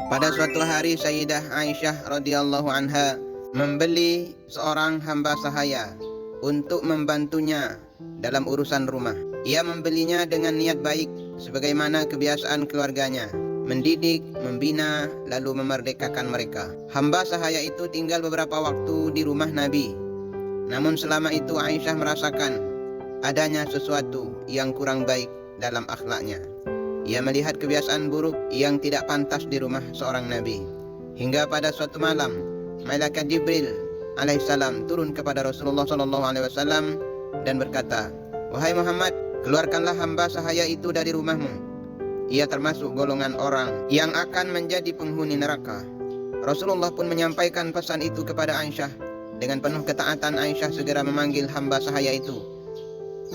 Pada suatu hari Sayyidah Aisyah radhiyallahu anha membeli seorang hamba sahaya untuk membantunya dalam urusan rumah. Ia membelinya dengan niat baik sebagaimana kebiasaan keluarganya, mendidik, membina, lalu memerdekakan mereka. Hamba sahaya itu tinggal beberapa waktu di rumah Nabi. Namun selama itu Aisyah merasakan adanya sesuatu yang kurang baik dalam akhlaknya. Ia melihat kebiasaan buruk yang tidak pantas di rumah seorang Nabi. Hingga pada suatu malam, Malaikat Jibril alaihissalam turun kepada Rasulullah SAW dan berkata, "Wahai Muhammad, keluarkanlah hamba sahaya itu dari rumahmu. Ia termasuk golongan orang yang akan menjadi penghuni neraka." Rasulullah pun menyampaikan pesan itu kepada Aisyah. Dengan penuh ketaatan, Aisyah segera memanggil hamba sahaya itu,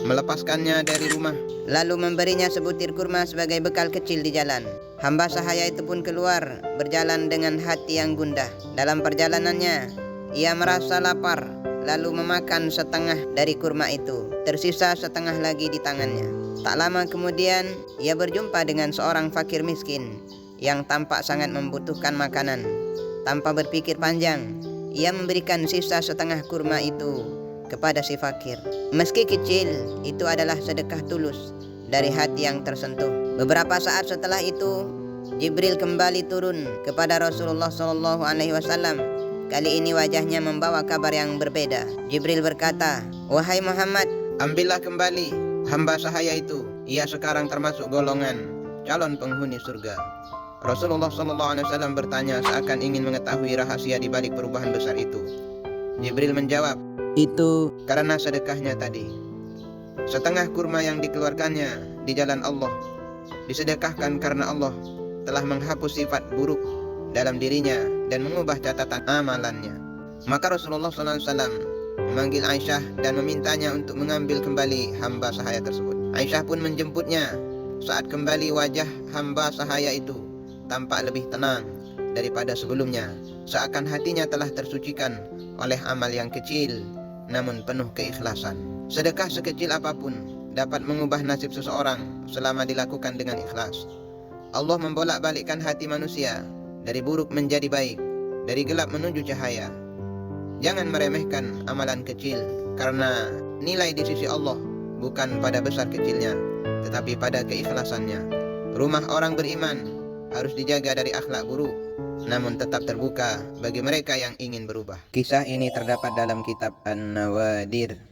melepaskannya dari rumah, lalu memberinya sebutir kurma sebagai bekal kecil di jalan. Hamba sahaya itu pun keluar berjalan dengan hati yang gundah. Dalam perjalanannya, ia merasa lapar, lalu memakan setengah dari kurma itu. Tersisa setengah lagi di tangannya. Tak lama kemudian, ia berjumpa dengan seorang fakir miskin yang tampak sangat membutuhkan makanan. Tanpa berpikir panjang, ia memberikan sisa setengah kurma itu kepada si fakir. Meski kecil, itu adalah sedekah tulus dari hati yang tersentuh. Beberapa saat setelah itu, Jibril kembali turun kepada Rasulullah SAW. Kali ini wajahnya membawa kabar yang berbeda. Jibril berkata, "Wahai Muhammad, ambillah kembali hamba sahaya itu. Ia sekarang termasuk golongan calon penghuni surga." Rasulullah SAW bertanya seakan ingin mengetahui rahasia di balik perubahan besar itu. Jibril menjawab, "Itu karena sedekahnya tadi. Setengah kurma yang dikeluarkannya di jalan Allah disedekahkan karena Allah telah menghapus sifat buruk dalam dirinya dan mengubah catatan amalannya." Maka Rasulullah SAW memanggil Aisyah dan memintanya untuk mengambil kembali hamba sahaya tersebut. Aisyah pun menjemputnya. Saat kembali, wajah hamba sahaya itu tampak lebih tenang daripada sebelumnya, seakan hatinya telah tersucikan oleh amal yang kecil namun penuh keikhlasan. Sedekah sekecil apapun dapat mengubah nasib seseorang selama dilakukan dengan ikhlas. Allah membolak-balikkan hati manusia dari buruk menjadi baik, dari gelap menuju cahaya. Jangan meremehkan amalan kecil, karena nilai di sisi Allah bukan pada besar kecilnya, tetapi pada keikhlasannya. Rumah orang beriman harus dijaga dari akhlak buruk, namun tetap terbuka bagi mereka yang ingin berubah. Kisah ini terdapat dalam kitab An-Nawadir.